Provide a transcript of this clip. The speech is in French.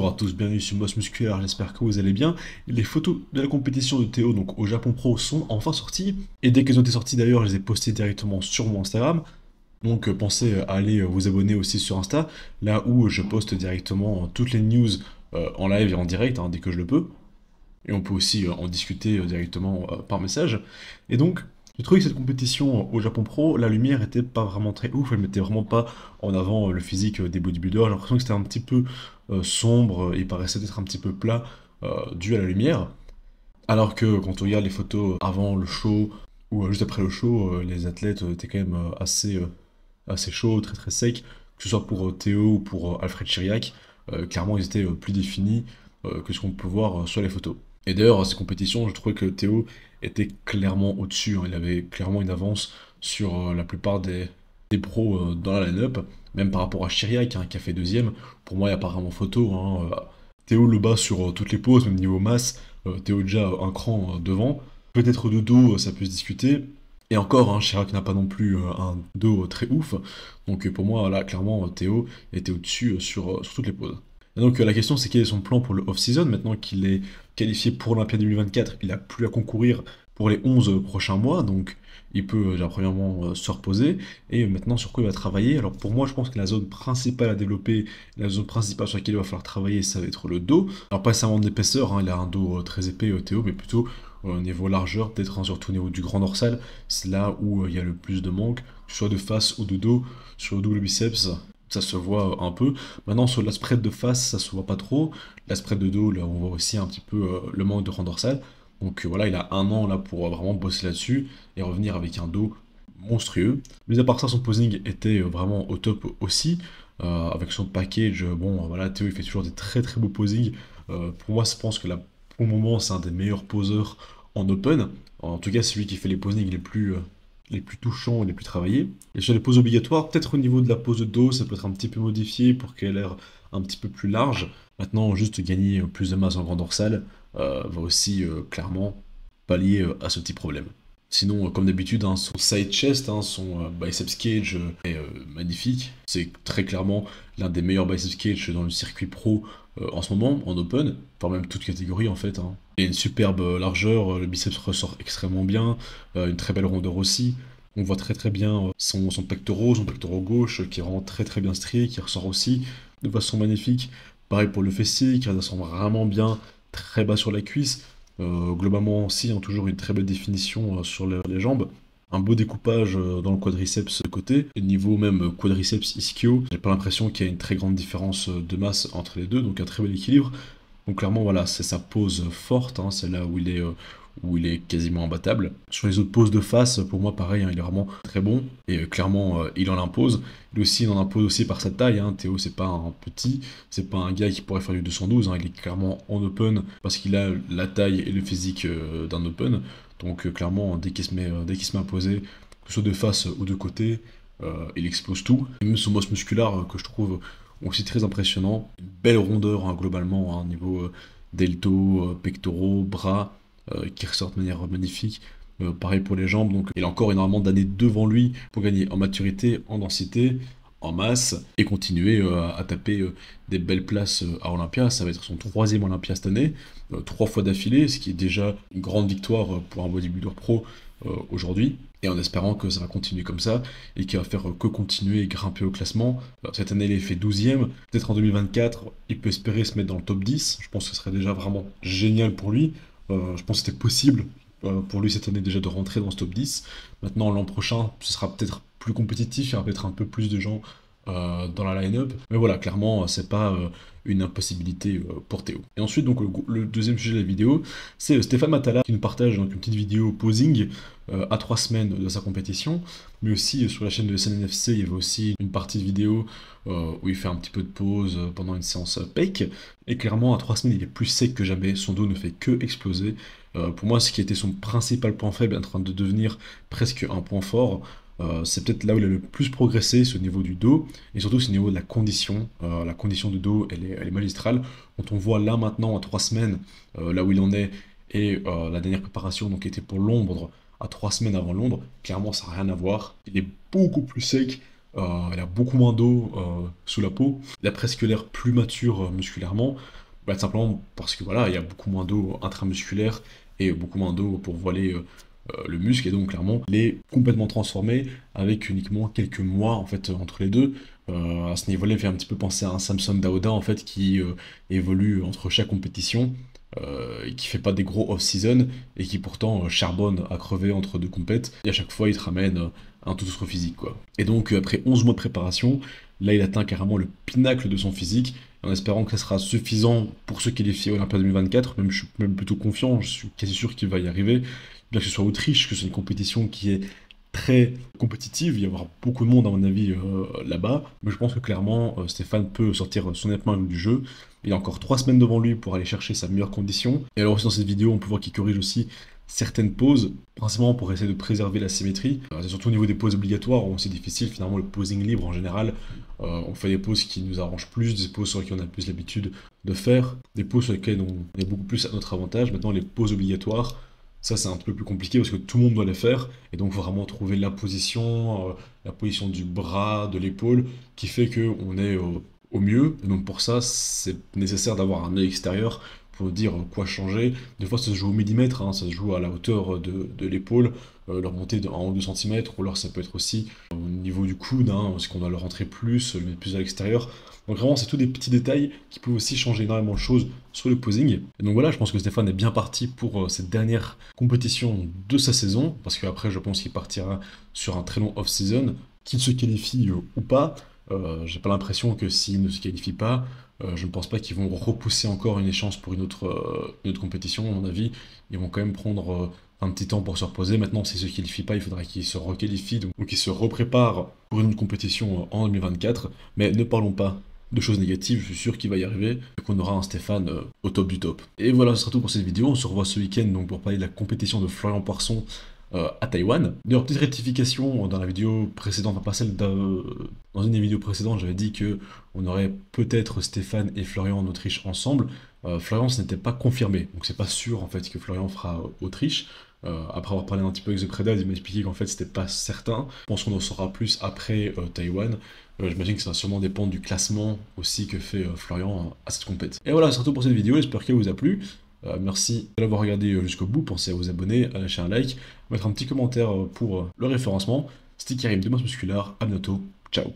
Bonjour à tous, bienvenue sur Boss Musculaire, j'espère que vous allez bien. Les photos de la compétition de Théo, donc au Japon Pro, sont enfin sorties. Et dès qu'elles ont été sorties d'ailleurs, je les ai postées directement sur mon Instagram. Donc pensez à aller vous abonner aussi sur Insta, là où je poste directement toutes les news en live et en direct, hein, dès que je le peux. Et on peut aussi en discuter directement par message. Et donc, j'ai trouvé que cette compétition au Japon Pro, la lumière était pas vraiment très ouf, elle mettait vraiment pas en avant le physique des bodybuilders. J'ai l'impression que c'était un petit peu sombre et paraissait être un petit peu plat dû à la lumière. Alors que quand on regarde les photos avant le show ou juste après le show, les athlètes étaient quand même assez chauds, très très secs, que ce soit pour Théo ou pour Alfred Chiriac. Clairement, ils étaient plus définis que ce qu'on peut voir sur les photos. Et d'ailleurs, à ces compétitions, je trouvais que Théo était clairement au-dessus, hein. Il avait clairement une avance sur la plupart des pros dans la line-up, même par rapport à Chiriac, hein, qui a fait deuxième. Pour moi, il n'y a pas vraiment photo, hein. Théo le bat sur toutes les poses, même niveau masse. Théo déjà un cran devant. Peut-être de dos, ça peut se discuter. Et encore, hein, Chirac n'a pas non plus un dos très ouf. Donc pour moi, là, clairement, Théo était au-dessus sur toutes les poses. Et donc la question c'est quel est son plan pour le off-season, maintenant qu'il est qualifié pour l'Olympia 2024, il n'a plus à concourir pour les 11 prochains mois, donc il peut déjà premièrement se reposer, et maintenant sur quoi il va travailler. Alors pour moi je pense que la zone principale à développer, la zone principale sur laquelle il va falloir travailler, ça va être le dos. Alors pas seulement d'épaisseur, hein, il a un dos très épais Théo, mais plutôt au niveau largeur, peut-être hein, surtout au niveau du grand dorsal, c'est là où il y a le plus de manque, que ce soit de face ou de dos, sur le double biceps, ça se voit un peu. Maintenant, sur la spread de face, ça se voit pas trop. La spread de dos, là, on voit aussi un petit peu le manque de rang dorsal. Donc voilà, il a un an là pour vraiment bosser là-dessus et revenir avec un dos monstrueux. Mais à part ça, son posing était vraiment au top aussi. Avec son package, bon, voilà, Théo, il fait toujours des très très beaux posings. Pour moi, je pense que là, pour le moment, c'est un des meilleurs poseurs en open. En tout cas, celui qui fait les posings les plus touchants et les plus travaillés. Et sur les poses obligatoires, peut-être au niveau de la pose de dos, ça peut être un petit peu modifié pour qu'elle ait l'air un petit peu plus large. Maintenant, juste gagner plus de masse en grand dorsal va aussi clairement pallier à ce petit problème. Sinon, comme d'habitude, hein, son side chest, hein, son biceps cage est magnifique. C'est très clairement l'un des meilleurs biceps cage dans le circuit pro en ce moment, en open, voire même toute catégorie en fait, hein. Il y a une superbe largeur, le biceps ressort extrêmement bien, une très belle rondeur aussi. On voit très très bien son pectoral gauche qui rend très très bien strié, qui ressort aussi de façon magnifique. Pareil pour le fessier, qui redescend vraiment bien, très bas sur la cuisse. Globalement aussi, hein, toujours une très belle définition sur les jambes. Un beau découpage dans le quadriceps de côté. Et niveau même quadriceps ischio, j'ai pas l'impression qu'il y a une très grande différence de masse entre les deux, donc un très bel équilibre. Donc clairement, voilà, c'est sa pose forte, hein, c'est là où il est quasiment imbattable. Sur les autres poses de face, pour moi, pareil, hein, il est vraiment très bon, et clairement, il en impose. Lui aussi, il en impose aussi par sa taille, hein. Théo, c'est pas un petit, c'est pas un gars qui pourrait faire du 212, hein, il est clairement en open, parce qu'il a la taille et le physique d'un open. Donc clairement, dès qu'il se met à poser, que ce soit de face ou de côté, il explose tout. Et même son masse musculaire, que je trouve aussi très impressionnant. Une belle rondeur hein, globalement, hein, niveau delto, pectoraux, bras, qui ressortent de manière magnifique. Pareil pour les jambes, donc il a encore énormément d'années devant lui pour gagner en maturité, en densité, en masse, et continuer à taper des belles places à Olympia. Ça va être son troisième Olympia cette année, 3 fois d'affilée, ce qui est déjà une grande victoire pour un bodybuilder pro aujourd'hui, et en espérant que ça va continuer comme ça, et qu'il va faire que continuer et grimper au classement. Cette année, il est fait 12e, peut-être en 2024, il peut espérer se mettre dans le top 10, je pense que ce serait déjà vraiment génial pour lui. Je pense que c'était possible pour lui cette année déjà de rentrer dans ce top 10. Maintenant, l'an prochain, ce sera peut-être plus compétitif, il y aura peut-être un peu plus de gens dans la line-up. Mais voilà, clairement, c'est pas une impossibilité pour Théo. Et ensuite, donc, le deuxième sujet de la vidéo, c'est Stéphane Matala qui nous partage donc, une petite vidéo posing à 3 semaines de sa compétition. Mais aussi, sur la chaîne de SNNFC, il y avait aussi une partie de vidéo où il fait un petit peu de pause pendant une séance pec. Et clairement, à 3 semaines, il est plus sec que jamais. Son dos ne fait que exploser. Pour moi, ce qui était son principal point faible est en train de devenir presque un point fort. C'est peut-être là où il a le plus progressé, c'est au niveau du dos, et surtout c'est au niveau de la condition. La condition de dos, elle est magistrale. Quand on voit là maintenant, à 3 semaines, là où il en est, et la dernière préparation donc était pour Londres, à 3 semaines avant Londres, clairement ça n'a rien à voir. Il est beaucoup plus sec, elle a beaucoup moins d'eau sous la peau, elle a presque l'air plus mature musculairement, tout simplement parce que voilà, il y a beaucoup moins d'eau intramusculaire et beaucoup moins d'eau pour voiler le muscle, et donc clairement, il est complètement transformé avec uniquement quelques mois en fait entre les deux. À ce niveau-là, il fait un petit peu penser à un Samson Dauda en fait qui évolue entre chaque compétition et qui fait pas des gros off-season et qui pourtant charbonne à crever entre deux compètes et à chaque fois il te ramène un tout autre physique quoi. Et donc après 11 mois de préparation, là il atteint carrément le pinacle de son physique en espérant que ça sera suffisant pour se qualifier à Olympia 2024. Même je suis même plutôt confiant, je suis quasi sûr qu'il va y arriver, bien que ce soit Autriche, que c'est une compétition qui est très compétitive, il va y avoir beaucoup de monde à mon avis là-bas, mais je pense que clairement Stéphane peut sortir son épingle du jeu. Il a encore 3 semaines devant lui pour aller chercher sa meilleure condition. Et alors aussi dans cette vidéo, on peut voir qu'il corrige aussi certaines pauses, principalement pour essayer de préserver la symétrie. C'est surtout au niveau des pauses obligatoires, où c'est difficile finalement le posing libre en général. On fait des pauses qui nous arrangent plus, des pauses sur lesquelles on a plus l'habitude de faire, des pauses sur lesquelles on est beaucoup plus à notre avantage. Maintenant les pauses obligatoires, ça c'est un peu plus compliqué parce que tout le monde doit les faire, et donc vraiment trouver la position du bras, de l'épaule, qui fait qu'on est au mieux. Et donc pour ça, c'est nécessaire d'avoir un œil extérieur pour dire quoi changer. Des fois ça se joue au millimètre, hein, ça se joue à la hauteur de l'épaule, leur monter de 1 ou 2 cm, ou alors ça peut être aussi au niveau du coude, hein, parce qu'on doit le rentrer plus, le mettre plus à l'extérieur. Donc vraiment, c'est tous des petits détails qui peuvent aussi changer énormément de choses sur le posing. Et donc voilà, je pense que Stéphane est bien parti pour cette dernière compétition de sa saison, parce qu'après, je pense qu'il partira sur un très long off-season, qu'il se qualifie ou pas. J'ai pas l'impression que s'il ne se qualifie pas, je ne pense pas qu'ils vont repousser encore une échéance pour une autre compétition, à mon avis. Ils vont quand même prendre un petit temps pour se reposer. Maintenant, s'ils ne se qualifient pas, il faudra qu'ils se requalifient, donc qu'ils se repréparent pour une compétition en 2024. Mais ne parlons pas de choses négatives, je suis sûr qu'il va y arriver, et qu'on aura un Stéphane au top du top. Et voilà, ce sera tout pour cette vidéo. On se revoit ce week-end donc pour parler de la compétition de Florian Poisson à Taïwan. D'ailleurs, petite rectification dans la vidéo précédente, enfin pas celle dans une des vidéos précédentes, j'avais dit que on aurait peut-être Stéphane et Florian en Autriche ensemble. Florian, ce n'était pas confirmé, donc c'est pas sûr en fait que Florian fera Autriche. Après avoir parlé un petit peu avec The Predad, il m'a expliqué qu'en fait c'était pas certain. Je pense qu'on en saura plus après Taïwan. J'imagine que ça va sûrement dépendre du classement aussi que fait Florian à cette compète. Et voilà, c'est tout pour cette vidéo, j'espère qu'elle vous a plu. Merci de l'avoir regardé jusqu'au bout, pensez à vous abonner, à lâcher un like, mettre un petit commentaire pour le référencement. C'était Karim de Masse Musculaire, à bientôt, ciao.